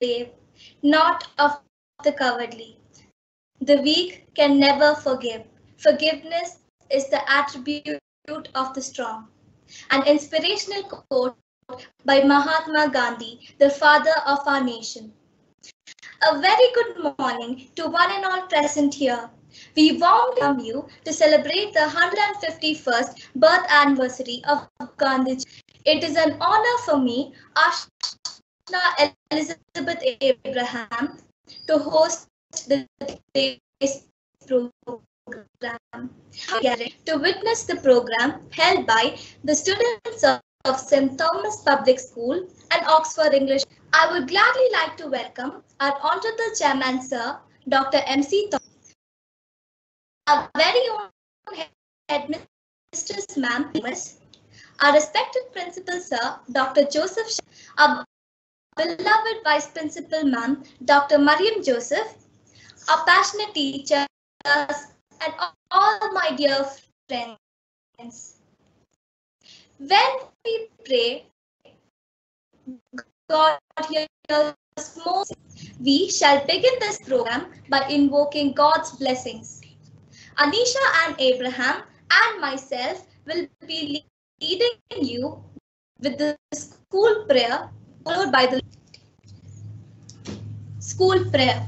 brave, not of the cowardly. The weak can never forgive. Forgiveness is the attribute of the strong. An inspirational quote by Mahatma Gandhi, the father of our nation. A very good morning to one and all present here. We warmly welcome you to celebrate the 151st birth anniversary of Gandhiji. It is an honor for me, Ashna Elizabeth Abraham, to host today's program. To witness the program held by the students of St. Thomas Public School and Oxford English. I would gladly like to welcome our Honorable Chairman Sir, Dr. M.C. Thomas, our very own Headmistress Ma'am Thomas, our respected Principal Sir, Dr. Joseph Shah, our beloved Vice Principal Ma'am, Dr. Mariam Joseph, our passionate teachers, and all my dear friends. When we pray, God hears most. We shall begin this program by invoking God's blessings. Anisha and Abraham and myself will be leading you with the school prayer, followed by the school prayer.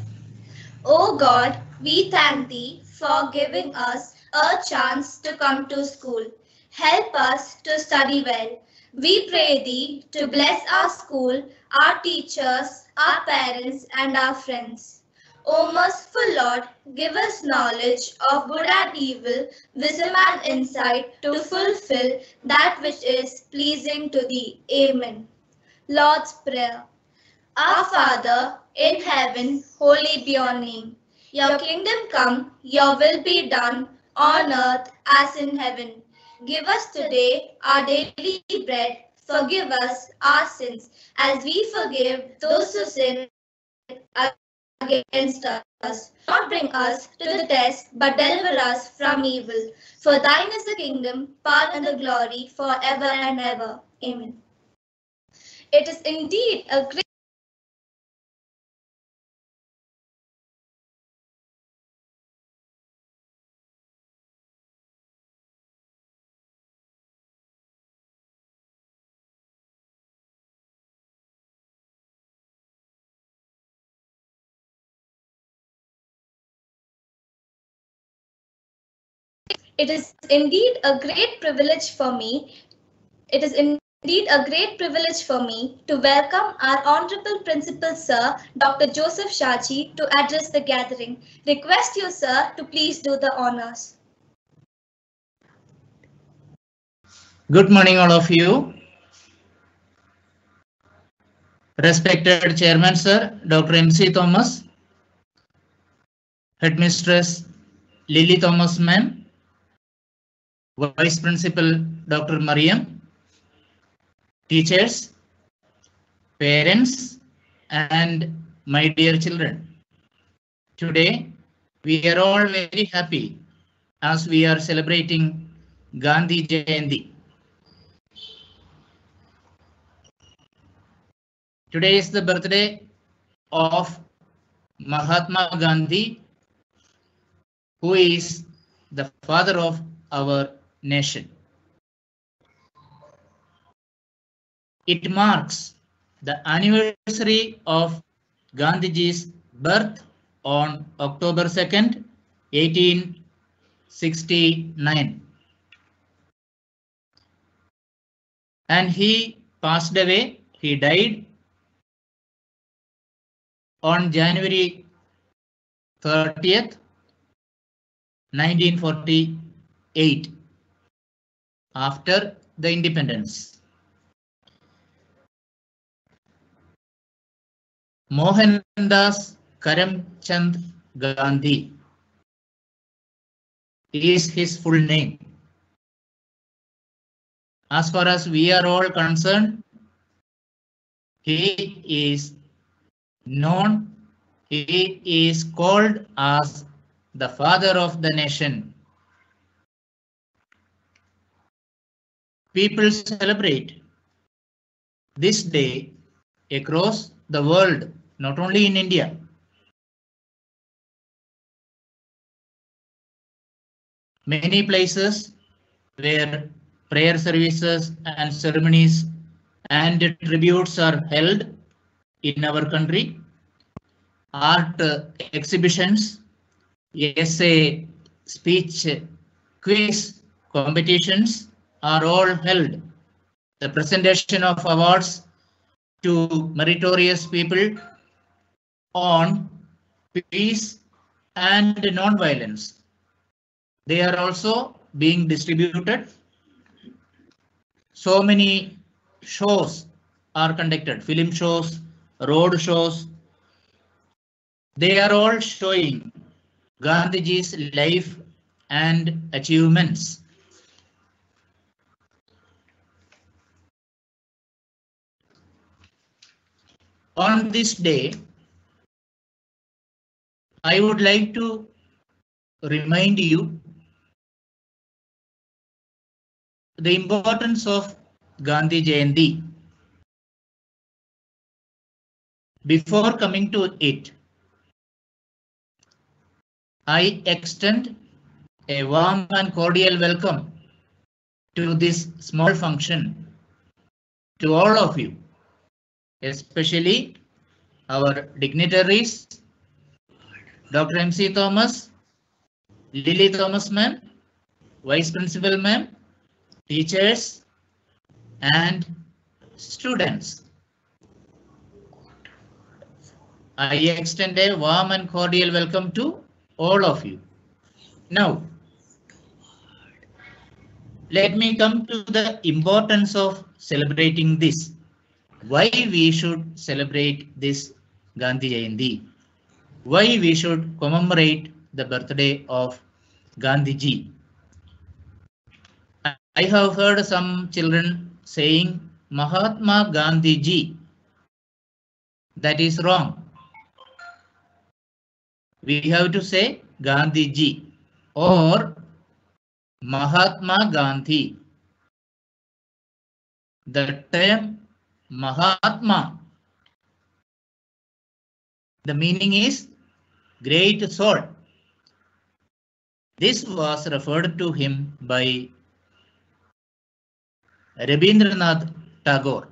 O God, we thank Thee for giving us a chance to come to school. Help us to study well. We pray Thee to bless our school, our teachers, our parents, and our friends. O merciful Lord, give us knowledge of good and evil, wisdom and insight to fulfill that which is pleasing to Thee. Amen. Lord's Prayer. Our Father, in heaven, holy be your name. Your kingdom come, your will be done, on earth as in heaven. Give us today our daily bread. Forgive us our sins, as we forgive those who sin against us. Not bring us to the test, but deliver us from evil. For thine is the kingdom, power, and the glory, forever and ever. Amen. It is indeed a great It is indeed a great privilege for me. It is indeed a great privilege for me to welcome our Honorable Principal Sir, Dr. Joseph Shaji, to address the gathering. Request you, sir, to please do the honors. Good morning, all of you. Respected Chairman Sir, Dr. M.C. Thomas, Headmistress Lily Thomas Ma'am, Vice Principal Dr. Mariam, teachers, parents, and my dear children. Today, we are all very happy as we are celebrating Gandhi Jayanti. Today is the birthday of Mahatma Gandhi, who is the father of our nation. It marks the anniversary of Gandhiji's birth on October 2nd, 1869. And he passed away, he died on January 30th, 1948, after the independence. Mohandas Karamchand Gandhi is his full name. As far as we are all concerned, he is known, he is called as the father of the nation. People celebrate this day across the world not only in India. Many places where prayer services and ceremonies and tributes are held in our country, art exhibitions, essay, speech, quiz competitions are all held. The presentation of awards to meritorious people on peace and non-violence. They are also being distributed. So many shows are conducted, film shows, road shows. They are all showing Gandhiji's life and achievements. On this day, I would like to remind you the importance of Gandhi Jayanti. Before coming to it, I extend a warm and cordial welcome to this small function to all of you, especially our dignitaries, Dr. MC Thomas, Lily Thomas ma'am, Vice Principal ma'am, teachers and students. I extend a warm and cordial welcome to all of you. Now, let me come to the importance of celebrating this. Why we should celebrate this Gandhi Jayanti? Why we should commemorate the birthday of Gandhiji? I have heard some children saying Mahatma Gandhiji. That is wrong. We have to say Gandhiji or Mahatma Gandhi. The term Mahatma, the meaning is great soul. This was referred to him by Rabindranath Tagore.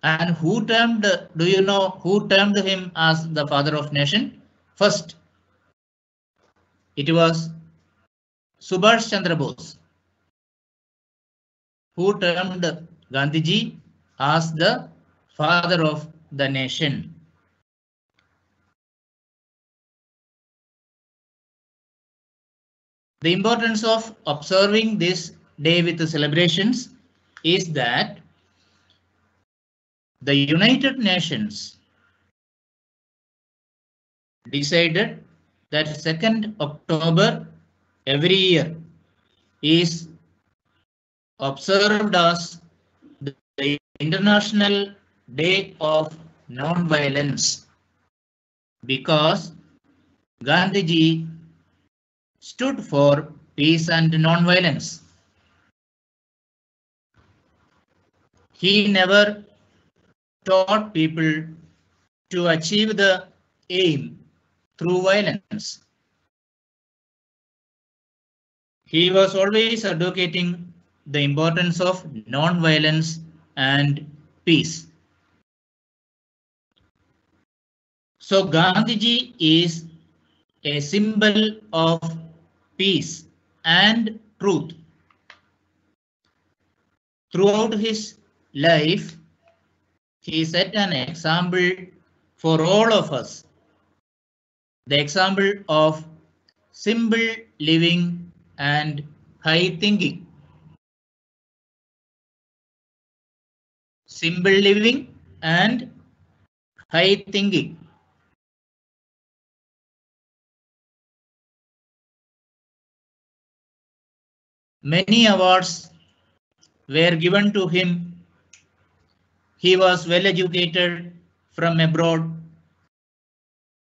And who termed, do you know who termed him as the father of nation? First, it was Subhash Chandra Bose, who termed Gandhiji as the father of the nation. The importance of observing this day with the celebrations is that the United Nations decided that 2nd October every year is observed as the International Day of Non-Violence because Gandhiji stood for peace and non-violence. He never taught people to achieve the aim through violence. He was always advocating the importance of non-violence and peace. So Gandhiji is a symbol of peace and truth. Throughout his life, he set an example for all of us. The example of simple living and high thinking. Simple living and high thinking. Many awards were given to him. He was well educated from abroad.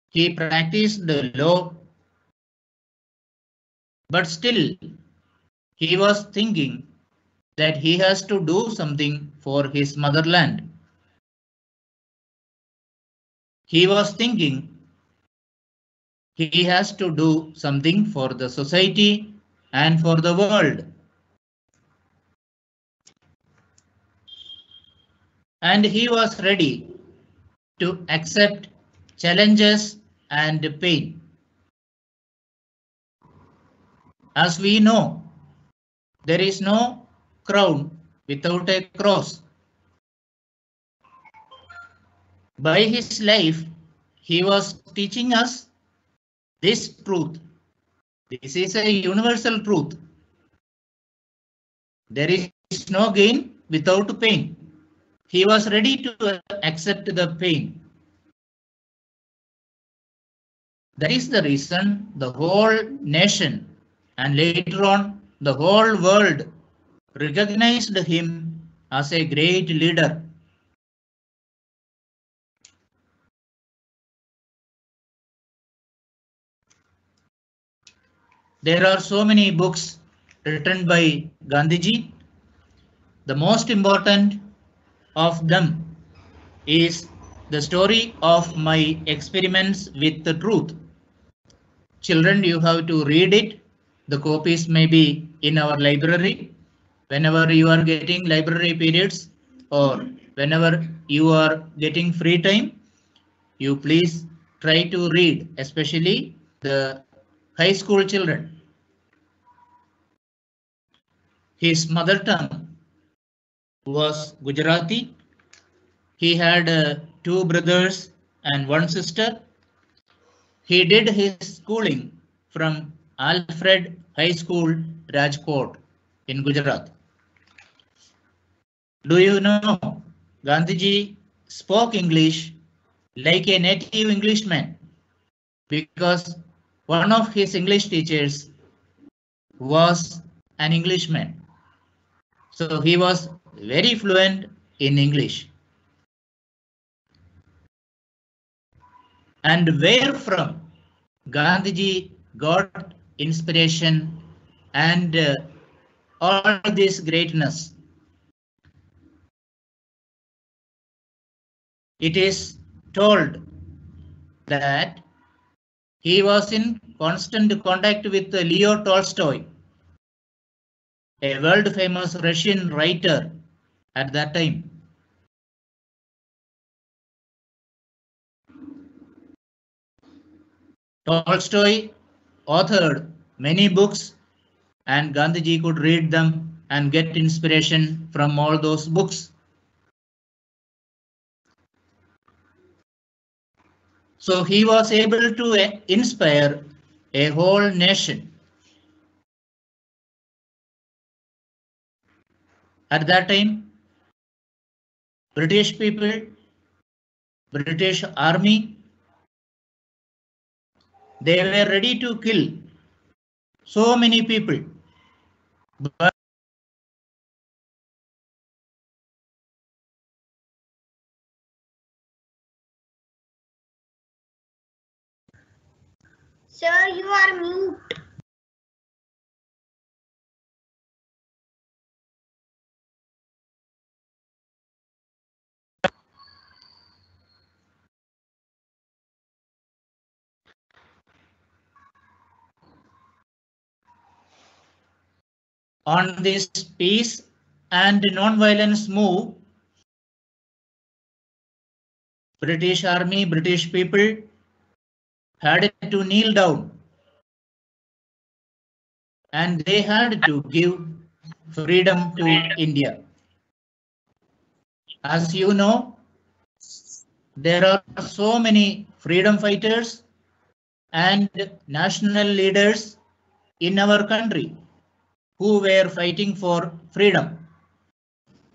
He practiced the law. But still, he was thinking that he has to do something for his motherland. He was thinking he has to do something for the society and for the world. And he was ready to accept challenges and pain. As we know, there is no crown without a cross. By his life, he was teaching us this truth. This is a universal truth. There is no gain without pain. He was ready to accept the pain. That is the reason the whole nation and later on the whole world recognized him as a great leader. There are so many books written by Gandhiji. The most important of them is the story of my experiments with the truth. Children, you have to read it. The copies may be in our library. Whenever you are getting library periods or whenever you are getting free time, you please try to read, especially the high school children. His mother tongue was Gujarati. He had 2 brothers and 1 sister. He did his schooling from Alfred High School, Rajkot in Gujarat. Do you know, Gandhiji spoke English like a native Englishman because one of his English teachers was an Englishman. So he was very fluent in English. And where from Gandhiji got inspiration and all this greatness? It is told that he was in constant contact with Leo Tolstoy, a world famous Russian writer at that time. Tolstoy authored many books and Gandhiji could read them and get inspiration from all those books. So he was able to inspire a whole nation. At that time, British people, British army, they were ready to kill so many people. But Sir, you are mute. on this peace and non-violence move, British army, British people had to kneel down and they had to give freedom to India. As you know, there are so many freedom fighters and national leaders in our country who were fighting for freedom.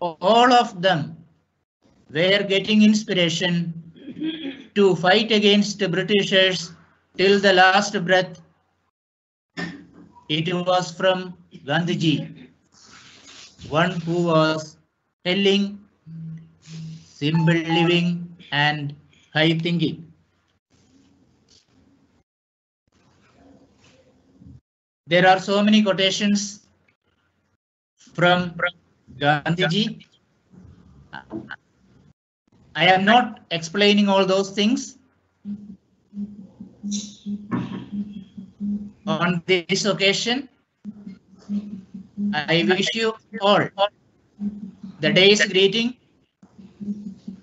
All of them were getting inspiration to fight against the Britishers till the last breath. It was from Gandhiji, one who was telling simple living and high thinking. There are so many quotations from Gandhiji. I am not explaining all those things. On this occasion, I wish you all the day's greeting.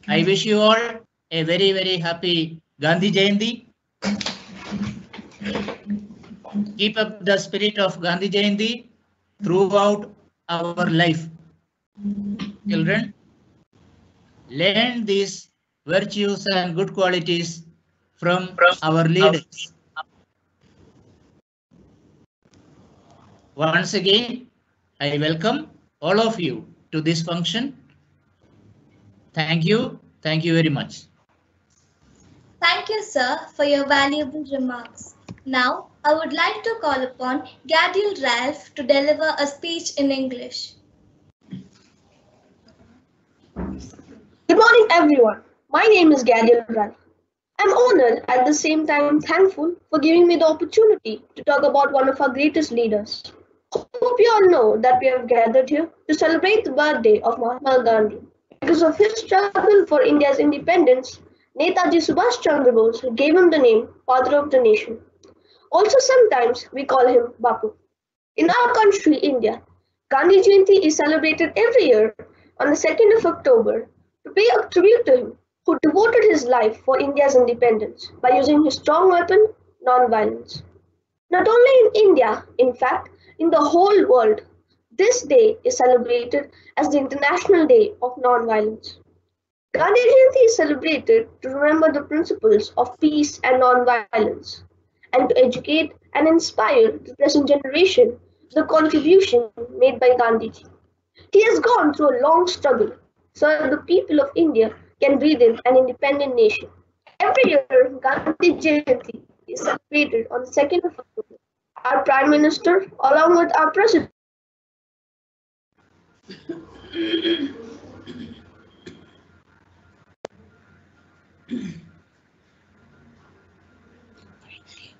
I wish you all a very, very happy Gandhi Jayanti. Keep up the spirit of Gandhi Jayanti throughout our life. Children, learn these virtues and good qualities from our leaders. Once again, I welcome all of you to this function. Thank you. Thank you very much. Thank you, sir, for your valuable remarks. Now, I would like to call upon Gadiel Ralph to deliver a speech in English. Good morning, everyone. My name is Gadiel Ralph. I'm honored at the same time thankful for giving me the opportunity to talk about one of our greatest leaders. Hope you all know that we have gathered here to celebrate the birthday of Mahatma Gandhi. Because of his struggle for India's independence, Netaji Subhash Chandra Bose gave him the name Father of the Nation. Also, sometimes we call him Bapu. In our country, India, Gandhi Jayanti is celebrated every year on the 2nd of October to pay a tribute to him, who devoted his life for India's independence by using his strong weapon, non-violence. Not only in India, in fact, in the whole world, this day is celebrated as the International Day of Non-Violence. Gandhi Jayanti is celebrated to remember the principles of peace and non-violence, and to educate and inspire the present generation the contribution made by Gandhiji. He has gone through a long struggle so that the people of India can breathe in an independent nation. Every year, Gandhi Jayanti is celebrated on the 2nd of October. Our Prime Minister, along with our President,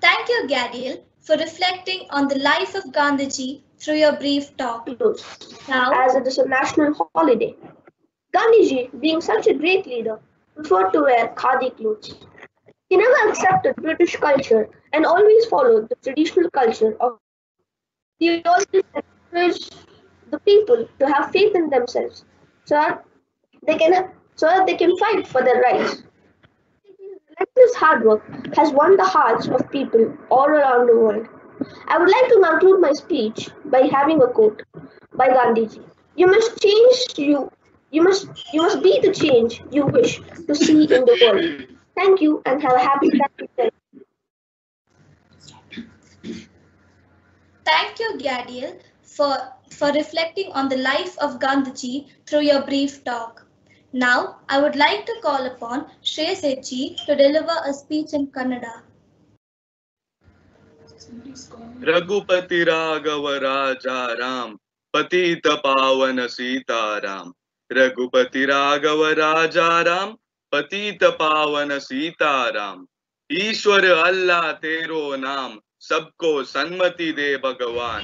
Thank you, Gadiel, for reflecting on the life of Gandhiji through your brief talk. Now, as it is a national holiday. Gandhiji, being such a great leader, preferred to wear khadi clothes. He never accepted British culture and always followed the traditional culture of. He always encouraged the people to have faith in themselves, so that they can fight for their rights. His relentless hard work has won the hearts of people all around the world. I would like to conclude my speech by having a quote by Gandhiji. You must be the change you wish to see in the world. Thank you and have a happy day. thank you, Gadiel, for reflecting on the life of Gandhiji through your brief talk. Now, I would like to call upon Shreyaseji to deliver a speech in Kannada. Raghupati Raghav Raja Ram पतित पावन सीताराम रघुपति राघव राजा राम पतित पावन सीताराम ईश्वर अल्लाह तेरो नाम सबको सन्मति दे भगवान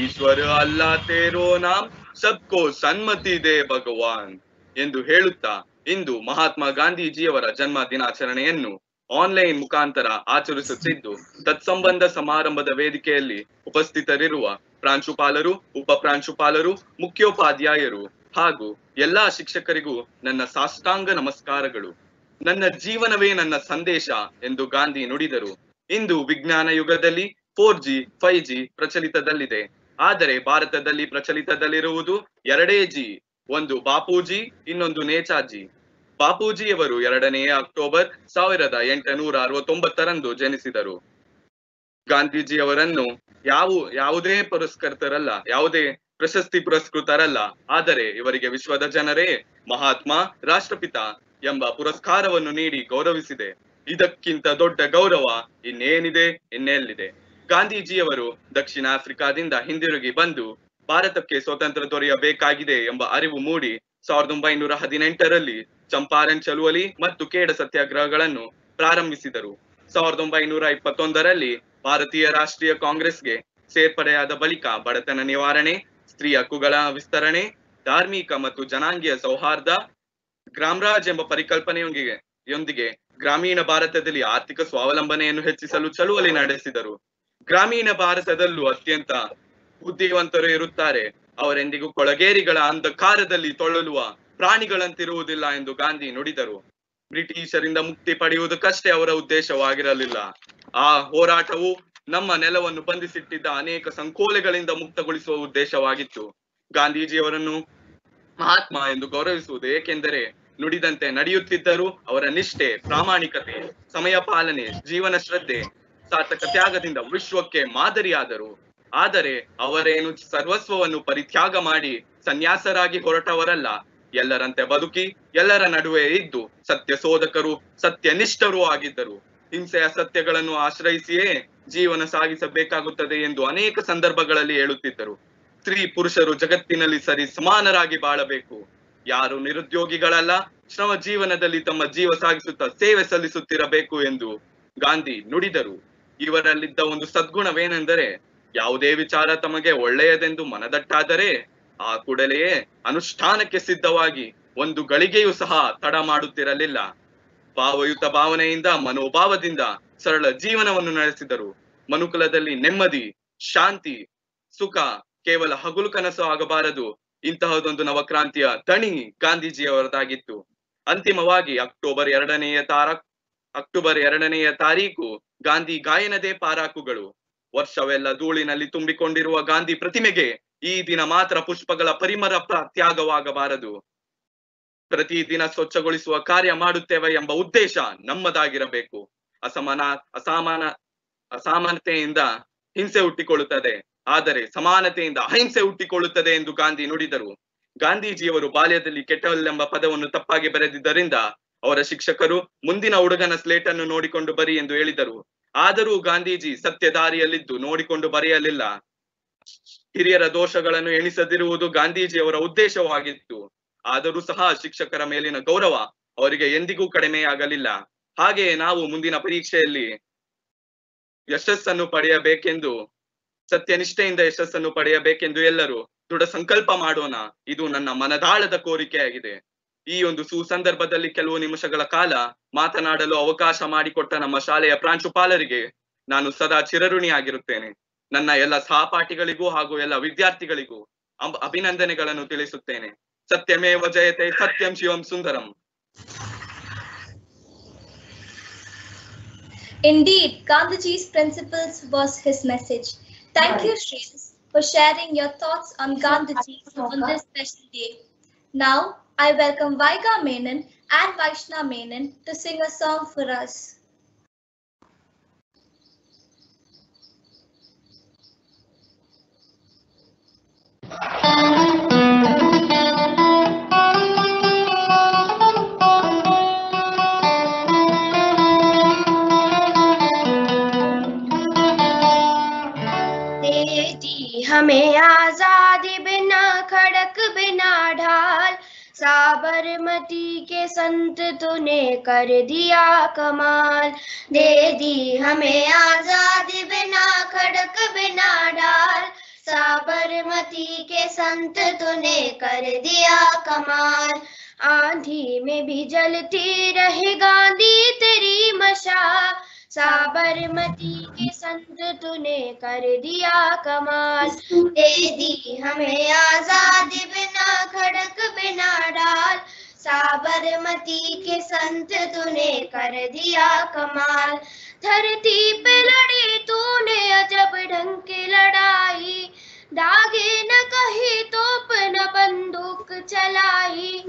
ईश्वर अल्लाह तेरो नाम सबको सन्मति दे भगवान ಎಂದು ಹೇಳುತ್ತಾ ಇಂದು ಮಹಾತ್ಮ ಗಾಂಧೀಜಿಯವರ ಜನ್ಮ ದಿನಾಚರಣೆಯನ್ನು ಆನ್ಲೈನ್ ಮುಖಾಂತರ ಆಚರಿಸುತ್ತಿದ್ದು ತತ್ಸಂಬಂಧ ಸಮಾರಂಭದ ವೇದಿಕೆಯಲ್ಲಿ ಉಪಸ್ಥಿತರಿರುವ ಪ್ರಾಂಶುಪಾಲರು ಉಪಪ್ರಾಂಶುಪಾಲರು ಮುಖ್ಯೋಪಾಧ್ಯಾಯರು ಹಾಗೂ ಎಲ್ಲಾ ಶಿಕ್ಷಕರಿಗೂ ನನ್ನ ಸಾಷ್ಟಾಂಗ ನಮಸ್ಕಾರಗಳು. ನನ್ನ ಜೀವನವೇ ನನ್ನ ಸಂದೇಶ ಎಂದು ಗಾಂಧಿ ನುಡಿದರು. ಇಂದು ವಿಜ್ಞಾನ ಯುಗದಲ್ಲಿ 4G 5G ಪ್ರಚಲಿತದಲ್ಲಿದೆ. ಆದರೆ ಭಾರತದಲ್ಲಿ ಪ್ರಚಲಿತದಲ್ಲಿರುವುದು 2 G, ಒಂದು ಬಾಪೂಜಿ, ಇನ್ನೊಂದು ನೇತಾಜಿ. ಬಾಪೂಜಿಯವರು 2 ಅಕ್ಟೋಬರ್ 1869ರಂದು ಜನಿಸಿದರು. ಗಾಂಧೀಜಿಯವರನ್ನು ಯಾವುದೇ ಪುರಸ್ಕೃತರಲ್ಲ, ಯಾವುದೇ ಪ್ರಶಸ್ತಿ ಪುರಸ್ಕೃತರಲ್ಲ, ಆದರೆ ಇವರಿಗೆ ವಿಶ್ವದ ಜನರೇ ಮಹಾತ್ಮ, ರಾಷ್ಟ್ರಪಿತ ಎಂಬ ಪುರಸ್ಕಾರವನ್ನು ನೀಡಿ ಗೌರವಿಸಿದೆ. ಇದಕ್ಕಿಂತ ದೊಡ್ಡ ಗೌರವ ಇನ್ನೆಲ್ಲಿದೆ? ಗಾಂಧೀಜಿಯವರು ದಕ್ಷಿಣ ಆಫ್ರಿಕಾದಿಂದ ಹಿಂದಿರುಗಿ ಬಂದು ಭಾರತಕ್ಕೆ ಸ್ವಾತಂತ್ರ್ಯ ದೊರೆಯಬೇಕಾಗಿದೆ ಎಂಬ ಅರಿವು ಮೂಡಿ 1918ರಲ್ಲಿ ಚಂಪಾರಣ್ ಚಳುವಳಿ ಮತ್ತು ಖೇಡ ಸತ್ಯಾಗ್ರಹಗಳನ್ನು ಪ್ರಾರಂಭಿಸಿದರು. 1921ರಲ್ಲಿ ಭಾರತೀಯ ರಾಷ್ಟ್ರೀಯ ಕಾಂಗ್ರೆಸ್ಗೆ ಸೇರ್ಪಡೆಯಾದ ಬಳಿಕ ಬಡತನ ನಿವಾರಣೆ, ಸ್ತ್ರೀ ಹಕ್ಕುಗಳ ವಿಸ್ತರಣೆ, ಧಾರ್ಮಿಕ ಮತ್ತು ಜನಾಂಗೀಯ ಸೌಹಾರ್ದ, ಗ್ರಾಮರಾಜ್ ಎಂಬ ಪರಿಕಲ್ಪನೆಯೊಂದಿಗೆ ಗ್ರಾಮೀಣ ಭಾರತದಲ್ಲಿ ಆರ್ಥಿಕ ಸ್ವಾವಲಂಬನೆಯನ್ನು ಹೆಚ್ಚಿಸಲು ಚಳುವಳಿ ನಡೆಸಿದರು. ಗ್ರಾಮೀಣ ಭಾರತದಲ್ಲೂ ಅತ್ಯಂತ ಬುದ್ಧಿವಂತರು ಇರುತ್ತಾರೆ, ಅವರೆಂದಿಗೂ ಕೊಳಗೇರಿಗಳ ಅಂಧಕಾರದಲ್ಲಿ ತೊಳಲುವ ಪ್ರಾಣಿಗಳಂತಿರುವುದಿಲ್ಲ ಎಂದು ಗಾಂಧಿ ನುಡಿದರು. ಬ್ರಿಟಿಷರಿಂದ ಮುಕ್ತಿ ಪಡೆಯುವುದಕ್ಕಷ್ಟೇ ಅವರ ಉದ್ದೇಶವಾಗಿರಲಿಲ್ಲ. ಆ ಹೋರಾಟವು ನಮ್ಮ ನೆಲವನ್ನು ಬಂಧಿಸಿಟ್ಟಿದ್ದ ಅನೇಕ ಸಂಕೋಲೆಗಳಿಂದ ಮುಕ್ತಗೊಳಿಸುವ ಉದ್ದೇಶವಾಗಿತ್ತು. ಗಾಂಧೀಜಿಯವರನ್ನು ಮಹಾತ್ಮ ಎಂದು ಗೌರವಿಸುವುದು ಏಕೆಂದರೆ ನುಡಿದಂತೆ ನಡೆಯುತ್ತಿದ್ದರು. ಅವರ ನಿಷ್ಠೆ, ಪ್ರಾಮಾಣಿಕತೆ, ಸಮಯ ಪಾಲನೆ, ಜೀವನ ಶ್ರದ್ಧೆ, ಸಾರ್ಥಕ ತ್ಯಾಗದಿಂದ ವಿಶ್ವಕ್ಕೆ ಮಾದರಿಯಾದರು. ಆದರೆ ಅವರೇನು ಸರ್ವಸ್ವವನ್ನು ಪರಿತ್ಯಾಗ ಮಾಡಿ ಸನ್ಯಾಸರಾಗಿ ಹೊರಟವರಲ್ಲ. ಎಲ್ಲರಂತೆ ಬದುಕಿ ಎಲ್ಲರ ನಡುವೆ ಇದ್ದು ಸತ್ಯ ಶೋಧಕರು, ಸತ್ಯನಿಷ್ಠರೂ ಆಗಿದ್ದರು. ಹಿಂಸೆಯ ಸತ್ಯಗಳನ್ನು ಆಶ್ರಯಿಸಿಯೇ ಜೀವನ ಸಾಗಿಸಬೇಕಾಗುತ್ತದೆ ಎಂದು ಅನೇಕ ಸಂದರ್ಭಗಳಲ್ಲಿ ಹೇಳುತ್ತಿದ್ದರು. ಸ್ತ್ರೀ ಪುರುಷರು ಜಗತ್ತಿನಲ್ಲಿ ಸರಿ ಸಮಾನರಾಗಿ ಬಾಳಬೇಕು. ಯಾರು ನಿರುದ್ಯೋಗಿಗಳಲ್ಲ, ಶ್ರಮ ಜೀವನದಲ್ಲಿ ತಮ್ಮ ಜೀವ ಸಾಗಿಸುತ್ತಾ ಸೇವೆ ಸಲ್ಲಿಸುತ್ತಿರಬೇಕು ಎಂದು ಗಾಂಧಿ ನುಡಿದರು. ಇವರಲ್ಲಿದ್ದ ಒಂದು ಸದ್ಗುಣವೇನೆಂದರೆ, ಯಾವುದೇ ವಿಚಾರ ತಮಗೆ ಒಳ್ಳೆಯದೆಂದು ಮನದಟ್ಟಾದರೆ ಆ ಕೂಡಲೇ ಅನುಷ್ಠಾನಕ್ಕೆ ಸಿದ್ಧವಾಗಿ ಒಂದು ಗಳಿಗೆಯೂ ಸಹ ತಡ ಮಾಡುತ್ತಿರಲಿಲ್ಲ. ಭಾವಯುತ ಭಾವನೆಯಿಂದ, ಮನೋಭಾವದಿಂದ ಸರಳ ಜೀವನವನ್ನು ನಡೆಸಿದರು. ಮನುಕುಲದಲ್ಲಿ ನೆಮ್ಮದಿ, ಶಾಂತಿ, ಸುಖ ಕೇವಲ ಹಗುಲು ಕನಸು ಆಗಬಾರದು. ಇಂತಹದೊಂದು ನವಕ್ರಾಂತಿಯ ದಣಿ ಗಾಂಧೀಜಿಯವರದಾಗಿತ್ತು. ಅಂತಿಮವಾಗಿ ಅಕ್ಟೋಬರ್ 2ನೇ ತಾರೀಕು ಗಾಂಧಿ ಗಾಯನದೇ ಪಾರಾಕುಗಳು. ವರ್ಷವೆಲ್ಲ ಧೂಳಿನಲ್ಲಿ ತುಂಬಿಕೊಂಡಿರುವ ಗಾಂಧಿ ಪ್ರತಿಮೆಗೆ ಈ ದಿನ ಮಾತ್ರ ಪುಷ್ಪಗಳ ಪರಿಮಳ ತ್ಯಾಗವಾಗಬಾರದು. ಪ್ರತಿದಿನ ಸ್ವಚ್ಛಗೊಳಿಸುವ ಕಾರ್ಯ ಮಾಡುತ್ತೇವೆ ಎಂಬ ಉದ್ದೇಶ ನಮ್ಮದಾಗಿರಬೇಕು. ಅಸಮಾನತೆಯಿಂದ ಹಿಂಸೆ ಹುಟ್ಟಿಕೊಳ್ಳುತ್ತದೆ, ಆದರೆ ಸಮಾನತೆಯಿಂದ ಅಹಿಂಸೆ ಹುಟ್ಟಿಕೊಳ್ಳುತ್ತದೆ ಎಂದು ಗಾಂಧಿ ನುಡಿದರು. ಗಾಂಧೀಜಿಯವರು ಬಾಲ್ಯದಲ್ಲಿ ಕೆಟ್ಟಲೆಂಬ ಪದವನ್ನು ತಪ್ಪಾಗಿ ಬರೆದಿದ್ದರಿಂದ ಅವರ ಶಿಕ್ಷಕರು ಮುಂದಿನ ಹುಡುಗನ ಸ್ಲೇಟ್ ಅನ್ನು ನೋಡಿಕೊಂಡು ಬರಿ ಎಂದು ಹೇಳಿದರು. ಆದರೂ ಗಾಂಧೀಜಿ ಸತ್ಯ ದಾರಿಯಲ್ಲಿದ್ದು ನೋಡಿಕೊಂಡು ಬರೆಯಲಿಲ್ಲ. ಹಿರಿಯರ ದೋಷಗಳನ್ನು ಎಣಿಸದಿರುವುದು ಗಾಂಧೀಜಿಯವರ ಉದ್ದೇಶವಾಗಿತ್ತು. ಆದರೂ ಸಹ ಶಿಕ್ಷಕರ ಮೇಲಿನ ಗೌರವ ಅವರಿಗೆ ಎಂದಿಗೂ ಕಡಿಮೆಯಾಗಲಿಲ್ಲ. ಹಾಗೆಯೇ ನಾವು ಮುಂದಿನ ಪರೀಕ್ಷೆಯಲ್ಲಿ ಯಶಸ್ಸನ್ನು ಪಡೆಯಬೇಕೆಂದು, ಸತ್ಯನಿಷ್ಠೆಯಿಂದ ಯಶಸ್ಸನ್ನು ಪಡೆಯಬೇಕೆಂದು ಎಲ್ಲರೂ ದೃಢ ಸಂಕಲ್ಪ ಮಾಡೋಣ. ಇದು ನನ್ನ ಮನದಾಳದ ಕೋರಿಕೆಯಾಗಿದೆ. ಈ ಒಂದು ಸುಸಂದರ್ಭದಲ್ಲಿ ಕೆಲವು ನಿಮಿಷಗಳ ಕಾಲ ಮಾತನಾಡಲು ಅವಕಾಶ ಮಾಡಿಕೊಟ್ಟ ನಮ್ಮ ಶಾಲೆಯ ಪ್ರಾಂಶುಪಾಲರಿಗೆ ನಾನು ಸದಾ ಚಿರಋಣಿಯಾಗಿರುತ್ತೇನೆ. ನನ್ನ ಎಲ್ಲ ಸಹಪಾಠಿಗಳಿಗೂ ಹಾಗೂ ಎಲ್ಲ ವಿದ್ಯಾರ್ಥಿಗಳಿಗೂ ಅಭಿನಂದನೆಗಳನ್ನು ತಿಳಿಸುತ್ತೇನೆ. ಸತ್ಯಮೇವ ಜಯತೆ, ಸತ್ಯಂ ಶಿವಂ ಸುಂದರಂ. Indeed, Gandhiji's principles was his message. Thank you, Shreyas, for sharing your thoughts on Gandhiji on this special day. Now, I welcome Vaiga Menon and Vaishna Menon to sing a song for us. हमें आजादी बिना खड़क बिना ढाल, साबरमती के संत तूने कर दिया कमाल। दे दी हमें आजादी बिना खड़क बिना ढाल, साबरमती के संत तूने कर दिया कमाल। आंधी में भी जलती रहे गांधी तेरी मशाल, साबरमती के संत तूने कर दिया कमाल। दे दी हमें आजादी बिना खड़क बिना ढाल, साबरमती के संत तूने कर दिया कमाल। धरती पे लड़ी तूने अजब ढंग की लड़ाई, दागे न कही तोप न बंदूक चलाई,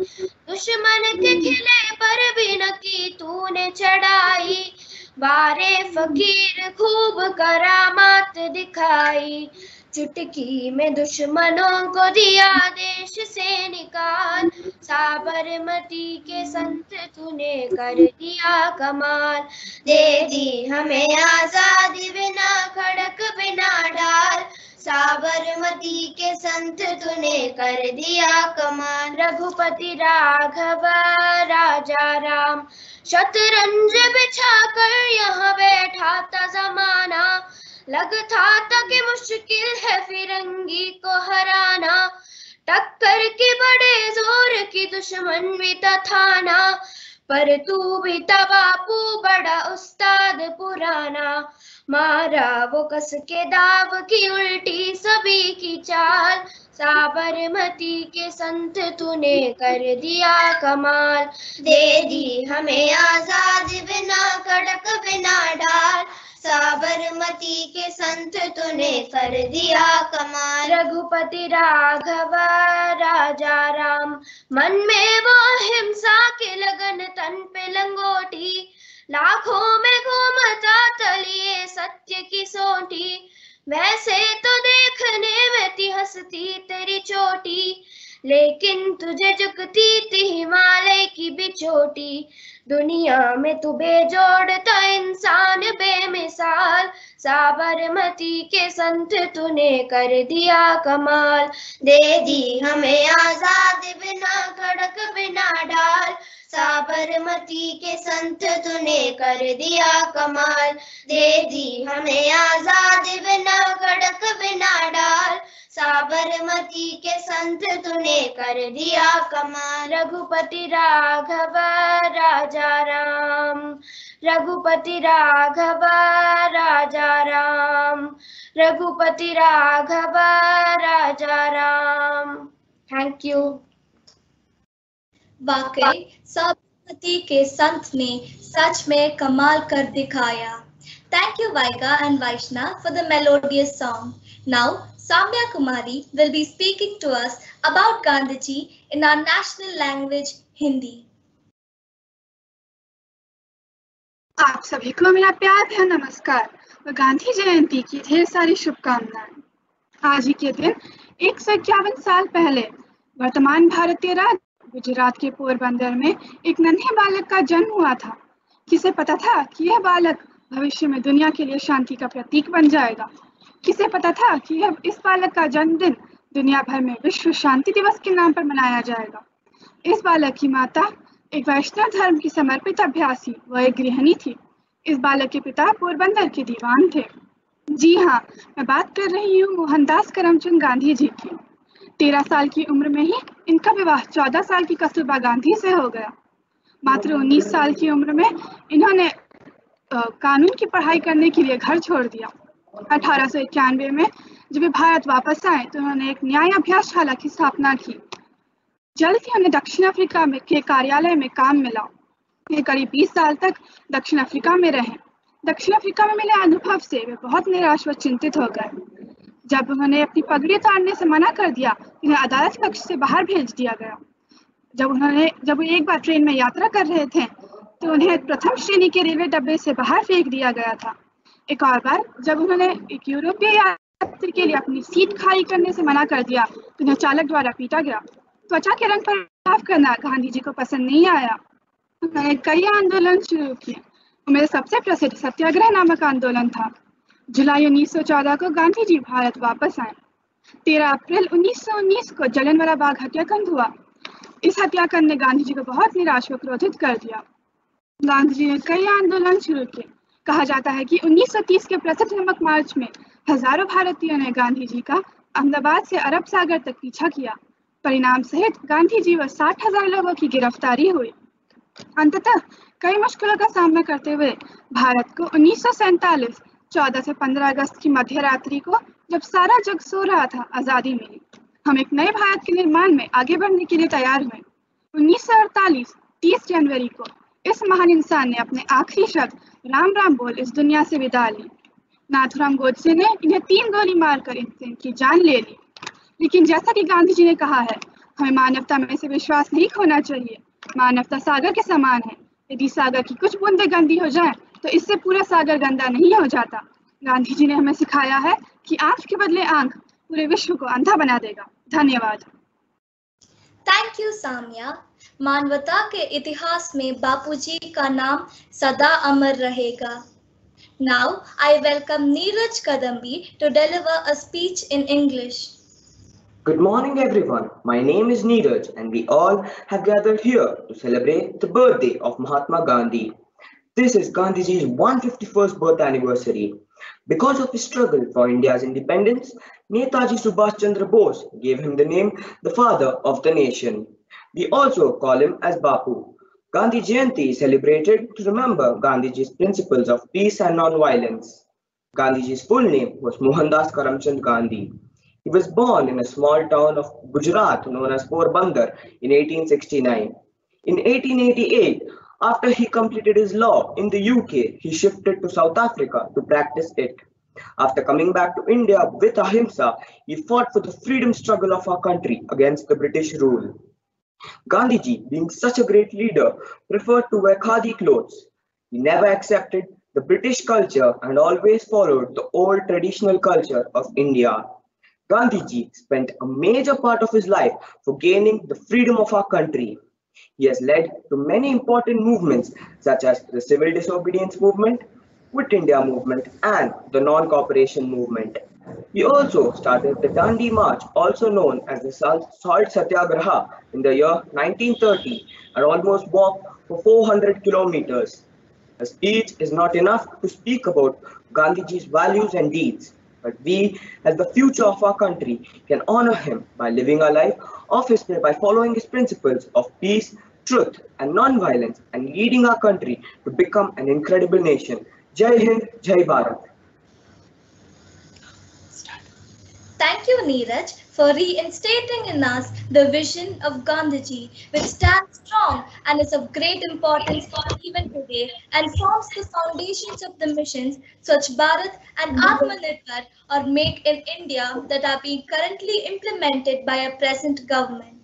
दुश्मन के किले पर भी न की तूने चढ़ाई, बारे फकीर खूब करामात दिखाई। चुटकी में दुश्मनों को दिया देश से निकाल, साबरमती के संत तूने कर दिया कमाल। दे दी हमें आजादी बिना खड़क बिना ढाल, साबरमती के संत तूने कर दिया कमाल। रघुपति राघव राजा राम, शतरंज बिछा कर यहाँ बैठा था जमाना, लगता था कि मुश्किल है फिरंगी को हराना, टक्कर की बड़े जोर की दुश्मन भी था थाना, पर तू भी तवापू बड़ा उस्ताद पुराना, मारा वो कस के दाव की उल्टी सभी की चाल, साबरमती के संत तूने कर दिया कमाल, दे दी हमें आजाद बिना कड़क बिना ढाल, साबरमती के संत तूने कर दिया कमाल। रघुपति राघव राजा राम, मन में वो हिंसा के लगन तन पे लंगोटी, लाखों में घूमता तलिए सत्य की सोटी, वैसे तो देखने में थी हंसती तेरी चोटी, लेकिन तुझे झुकती थी हिमालय की बिचोटी, दुनिया में तू बेजोड़ता इंसान बेमिसाल, साबरमती के संत तूने कर दिया कमाल, दे दी हमें आजाद बिना कड़क बिना ढाल, साबरमती के संत तूने कर दिया कमाल, दे दी हमें आजाद बिना कड़क बिना ढाल, साबरमती के संत तूने कर दिया कमाल। रघुपति राघव राजा राम, रघुपति राघव राजा राम, रघुपति राघव राजा राम। Thank you. वाकई साबरमती के संत ने सच में कमाल कर दिखाया। Thank you Vaiga and Vaishna for the melodious song. Now Samya Kumari will be speaking to us about Gandhiji in our national language Hindi. आप सभी को मेरा प्यार भरा नमस्कार और गांधी जयंती की ढेर सारी शुभकामनाएं। आज ही के दिन 151 साल पहले वर्तमान भारतीय राज्य गुजरात के पोरबंदर में एक नन्हे बालक का जन्म हुआ था। किसे पता था कि यह बालक भविष्य में दुनिया के लिए शांति का प्रतीक बन जाएगा? किसे पता था कि इस बालक का जन्मदिन दुनिया भर में विश्व शांति दिवस के नाम पर मनाया जाएगा? इस बालक की माता एक वैष्णव धर्म की समर्पित अभ्यासी व एक गृहिणी थी। इस बालक के पिता पोरबंदर के दीवान थे। जी हाँ, मैं बात कर रही हूँ मोहनदास करमचंद गांधी जी की। 13 साल की उम्र में ही इनका विवाह 14 साल की कस्तूरबा गांधी से हो गया। मात्र 19 साल की उम्र में इन्होंने कानून की पढ़ाई करने के लिए घर छोड़ दिया। 1891 में जब वे भारत वापस आए तो उन्होंने एक न्याय अभ्यासशाला की स्थापना की। जल्द ही उन्हें दक्षिण अफ्रीका में के कार्यालय में काम मिला। वे करीब 20 साल तक दक्षिण अफ्रीका में रहे। दक्षिण अफ्रीका में मिले अनुभव से वे बहुत निराश व चिंतित हो गए। जब उन्होंने अपनी पगड़ी उतारने से मना कर दिया, उन्हें अदालत कक्ष से बाहर भेज दिया गया। जब वे एक बार ट्रेन में यात्रा कर रहे थे तो उन्हें प्रथम श्रेणी के रेलवे डब्बे से बाहर फेंक दिया गया था। एक और बार जब उन्होंने एक यूरोपीय यात्री के लिए अपनी सीट खाली करने से मना कर दिया तो उन्हें चालक द्वारा पीटा गया। त्वचा के रंग पर बदलाव करना गांधी जी को पसंद नहीं आया। उन्होंने कई आंदोलन शुरू किए। उनमें सबसे प्रसिद्ध सत्याग्रह नामक आंदोलन था। जुलाई 1914 को गांधी जी भारत वापस आए। 13 अप्रैल 1919 को जलियांवाला बाग हत्याकांड हुआ। इस हत्याकांड ने गांधी जी को बहुत निराश व क्रोधित कर दिया। गांधी जी ने कई आंदोलन शुरू किए। कहा जाता है कि 1930 के प्रसिद्ध नमक मार्च में हजारों भारतीयों ने गांधी जी का अहमदाबाद से अरब सागर तक पीछा किया। परिणाम सहित गांधी जी व 60,000 लोगों की गिरफ्तारी हुई। अंततः कई मुश्किलों का सामना करते हुए भारत को 1947 14 से 15 अगस्त की मध्य रात्रि को, जब सारा जग सो रहा था, आजादी मिली। हम एक नए भारत के निर्माण में आगे बढ़ने के लिए तैयार हुए। 1948 30 जनवरी को इस महान इंसान ने अपने आखिरी शब्द राम राम बोल इस दुनिया से विदा ली। नाथूराम गोडसे ने इन्हें 3 गोली मारकर इनकी जान ले ली। लेकिन जैसा कि गांधी जी ने कहा है, हमें मानवता में से विश्वास नहीं खोना चाहिए। मानवता सागर के समान है। यदि सागर की कुछ बूंदें गंदी हो जाएं, तो इससे पूरा सागर गंदा नहीं हो जाता। गांधी जी ने हमें सिखाया है कि आंख के बदले आंख पूरे विश्व को अंधा बना देगा। धन्यवाद। Thank you Samya. मानवता के इतिहास में बापूजी का नाम सदा अमर रहेगा। Now I welcome Neeraj Kadambi to deliver a speech in English. Good morning everyone. My name is Neeraj and we all have gathered here to celebrate the birthday of Mahatma Gandhi. This is Gandhiji's 151st birth anniversary. Because of his struggle for India's independence, Netaji Subhash Chandra Bose gave him the name the father of the nation. We also call him as Bapu. Gandhi Jayanti is celebrated to remember Gandhiji's principles of peace and non-violence. Gandhiji's full name was Mohandas Karamchand Gandhi. He was born in a small town of Gujarat known as Porbandar in 1869. In 1888, after he completed his law in the UK, he shifted to South Africa to practice it. After coming back to India with Ahimsa, he fought for the freedom struggle of our country against the British rule. Gandhiji, being such a great leader, preferred to wear khadi clothes. He never accepted the British culture and always followed the old traditional culture of India. Gandhiji spent a major part of his life for gaining the freedom of our country. He has led to many important movements such as the Civil Disobedience Movement, Quit India Movement, and the Non-Cooperation Movement. He also started the Dandi March, also known as the Salt Satyagraha, in the year 1930 and almost walked for 400 kilometers. A speech is not enough to speak about Gandhiji's values and deeds, but we, as the future of our country, can honor him by living our life by following his principles of peace, truth, and non-violence, and leading our country to become an incredible nation. Jai Hind, Jai Bharat. Thank you, Neeraj, for reinstating in us the vision of Gandhiji, which stands strong and is of great importance even today and forms the foundations of the missions Swachh Bharat and Atmanirbhar or Make in India that are being currently implemented by our present government.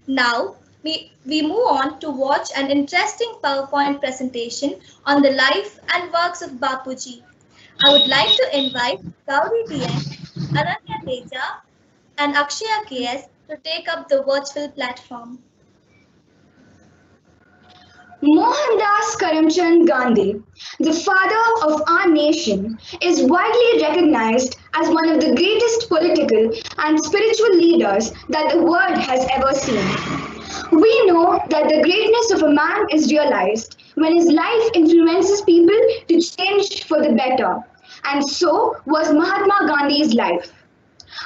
Now, we move on to watch an interesting PowerPoint presentation on the life and works of Bapuji. I would like to invite Gauri DN, Ananya Teja, and Akshaya KS to take up the virtual platform. Mohandas Karamchand Gandhi, the father of our nation, is widely recognized as one of the greatest political and spiritual leaders that the world has ever seen. We know that the greatness of a man is realized when his life influences people to change for the better, and so was Mahatma Gandhi's life.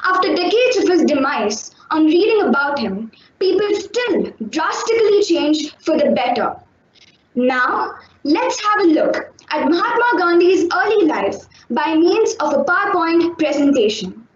After decades of his demise, on reading about him, people still drastically changed for the better. Now, let's have a look at Mahatma Gandhi's early life by means of a PowerPoint presentation.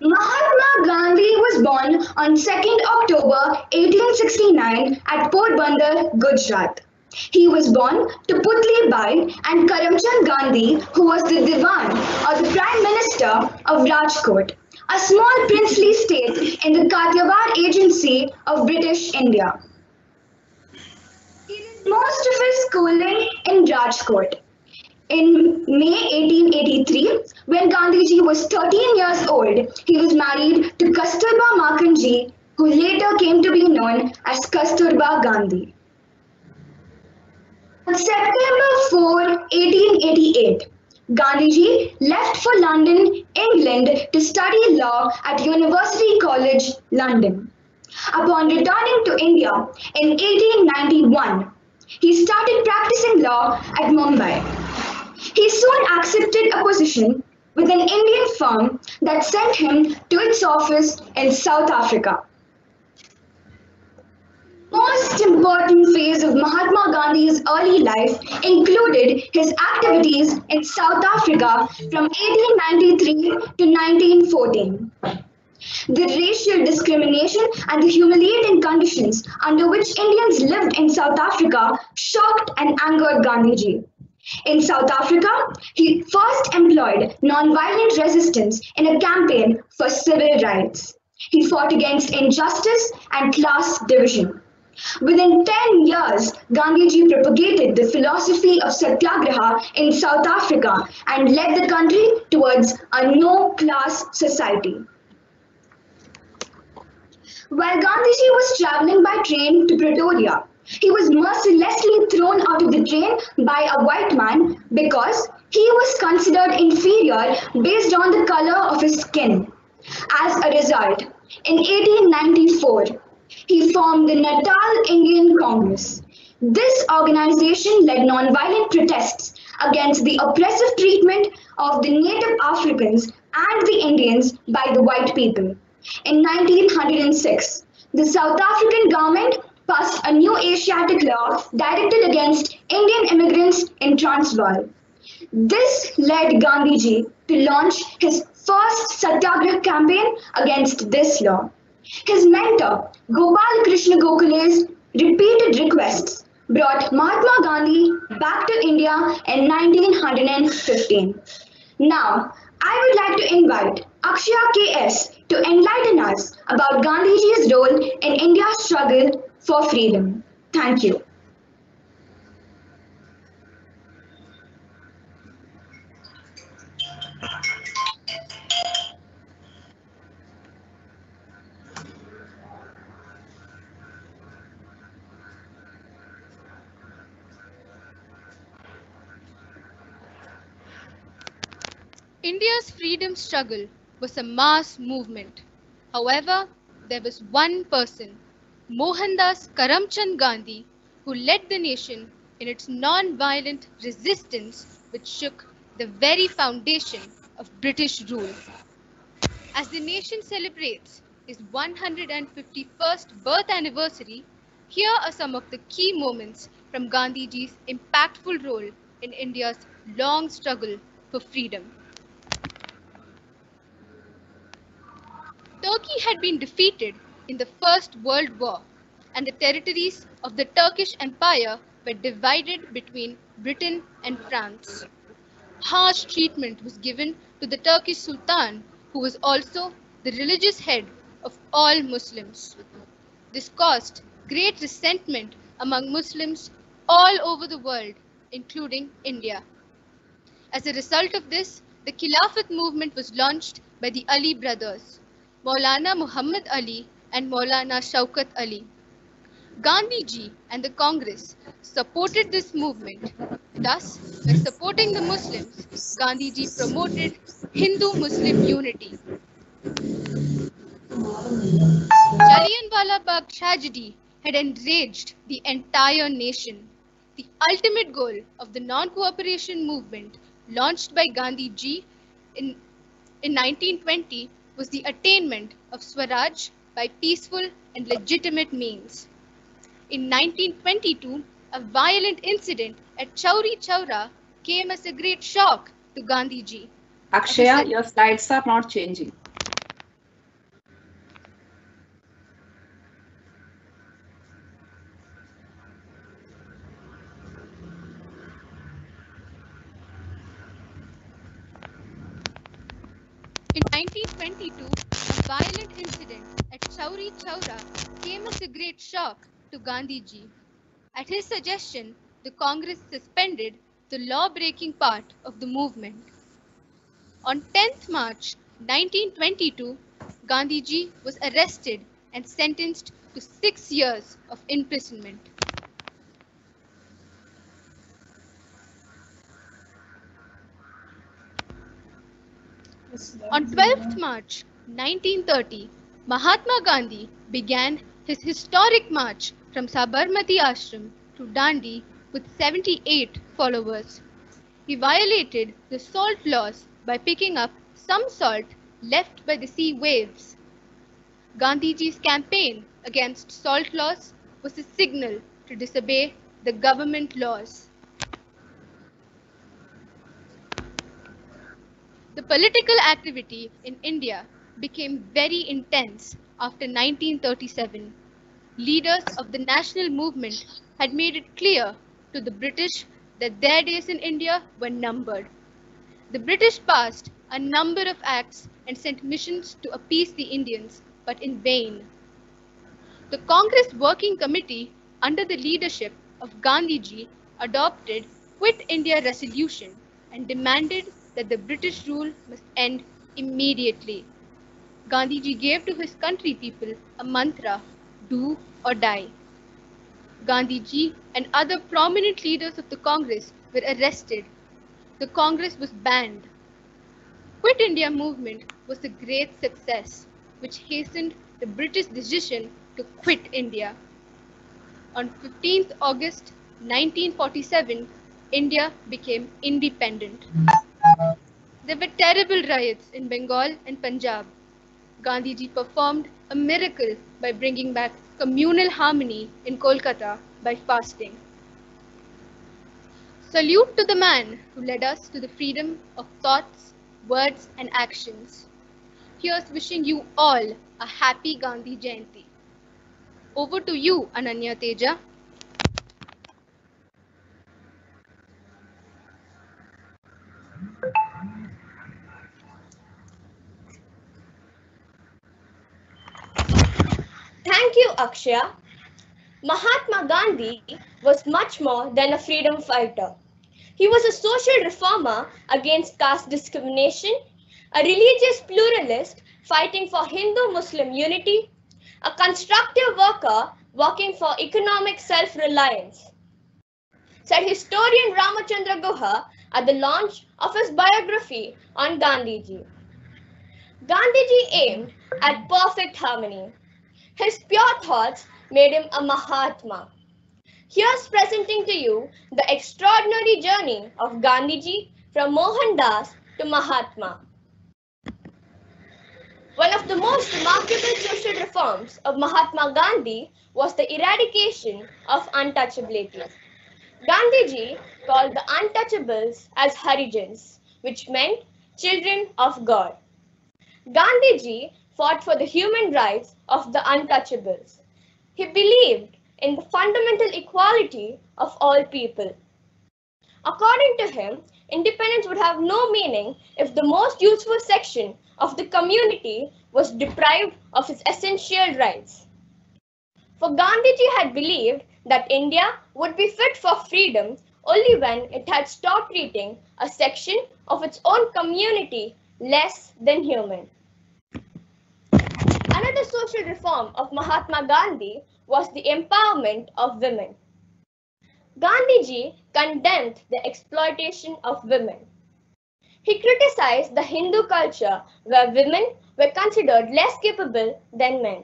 Mahatma Gandhi was born on 2nd October 1869 at Porbandar, Gujarat. He was born to Putli Bai and Karamchand Gandhi, who was the Diwan or the Prime Minister of Rajkot, a small princely state in the Kathiawar Agency of British India. He did most of his schooling in Rajkot. In May 1883, when Gandhiji was 13 years old, he was married to Kasturba Makhanji, who later came to be known as Kasturba Gandhi. On September 4, 1888, Gandhiji left for London, England to study law at University College, London. Upon returning to India in 1891, he started practicing law at Mumbai. He soon accepted a position with an Indian firm that sent him to its office in South Africa. Most important phase of Mahatma Gandhi's early life included his activities in South Africa from 1893 to 1914. The racial discrimination and the humiliating conditions under which Indians lived in South Africa shocked and angered Gandhiji. In South Africa, he first employed non-violent resistance in a campaign for civil rights. He fought against injustice and class division. Within 10 years, Gandhiji propagated the philosophy of Satyagraha in South Africa and led the country towards a no-class society. While Gandhiji was traveling by train to Pretoria, he was mercilessly thrown out of the train by a white man because he was considered inferior based on the color of his skin. As a result, in 1894, he formed the Natal Indian Congress. This organization led non-violent protests against the oppressive treatment of the native Africans and the Indians by the white people. In 1906, the South African government passed a new Asiatic law directed against Indian immigrants in Transvaal. This led Gandhiji to launch his first Satyagrah campaign against this law. His mentor, Gopal Krishna Gokhale's repeated requests brought Mahatma Gandhi back to India in 1915. Now, I would like to invite Akshaya KS to enlighten us about Gandhiji's role in India's struggle for freedom. Thank you. India's freedom struggle was a mass movement. However, there was one person, Mohandas Karamchand Gandhi, who led the nation in its non-violent resistance which shook the very foundation of British rule. As the nation celebrates its 151st birth anniversary, here are some of the key moments from Gandhiji's impactful role in India's long struggle for freedom. Turkey had been defeated in the First World War, and the territories of the Turkish Empire were divided between Britain and France. Harsh treatment was given to the Turkish Sultan, who was also the religious head of all Muslims. This caused great resentment among Muslims all over the world, including India. As a result of this, the Khilafat movement was launched by the Ali brothers, Maulana Muhammad Ali and Maulana Shaukat Ali. Gandhiji and the Congress supported this movement. Thus, by supporting the Muslims, Gandhiji promoted Hindu-Muslim unity. Jallianwala Bagh tragedy had enraged the entire nation. The ultimate goal of the non-cooperation movement launched by Gandhiji in 1920 was the attainment of Swaraj by peaceful and legitimate means. In 1922, a violent incident at Chauri Chaura came as a great shock to Gandhiji. Akshaya, your slides are not changing. In 1922, a violent incident at Chauri Chaura came as a great shock to Gandhiji. At his suggestion, the Congress suspended the law-breaking part of the movement. On 10th March 1922, Gandhiji was arrested and sentenced to 6 years of imprisonment. On 12th March 1930, Mahatma Gandhi began his historic march from Sabarmati Ashram to Dandi with 78 followers. He violated the salt laws by picking up some salt left by the sea waves. Gandhiji's campaign against salt laws was a signal to disobey the government laws. The political activity in India became very intense after 1937. Leaders of the national movement had made it clear to the British that their days in India were numbered. The British passed a number of acts and sent missions to appease the Indians, but in vain. The Congress Working Committee, under the leadership of Gandhiji, adopted Quit India Resolution and demanded that the British rule must end immediately. Gandhiji gave to his country people a mantra, do or die. Gandhiji and other prominent leaders of the Congress were arrested. The Congress was banned. Quit India movement was a great success, which hastened the British decision to quit India. On 15th August 1947, India became independent. There were terrible riots in Bengal and Punjab. Gandhiji performed a miracle by bringing back communal harmony in Kolkata by fasting. Salute to the man who led us to the freedom of thoughts, words, and actions. Here's wishing you all a happy Gandhi Jayanti. Over to you, Ananya Teja. Thank you, Akshaya. Mahatma Gandhi was much more than a freedom fighter. He was a social reformer against caste discrimination, a religious pluralist fighting for Hindu-Muslim unity, a constructive worker working for economic self-reliance, said historian Ramachandra Guha at the launch of his biography on Gandhiji. Gandhiji aimed at perfect harmony. His pure thoughts made him a Mahatma. Here's presenting to you the extraordinary journey of Gandhiji from Mohandas to Mahatma. One of the most remarkable social reforms of Mahatma Gandhi was the eradication of untouchability. Gandhiji called the untouchables as Harijans, which meant children of God. Gandhiji fought for the human rights of the untouchables. He believed in the fundamental equality of all people. According to him, independence would have no meaning if the most useful section of the community was deprived of its essential rights. For Gandhiji had believed that India would be fit for freedom only when it had stopped treating a section of its own community less than human. Another social reform of Mahatma Gandhi was the empowerment of women. Gandhiji condemned the exploitation of women. He criticized the Hindu culture where women were considered less capable than men.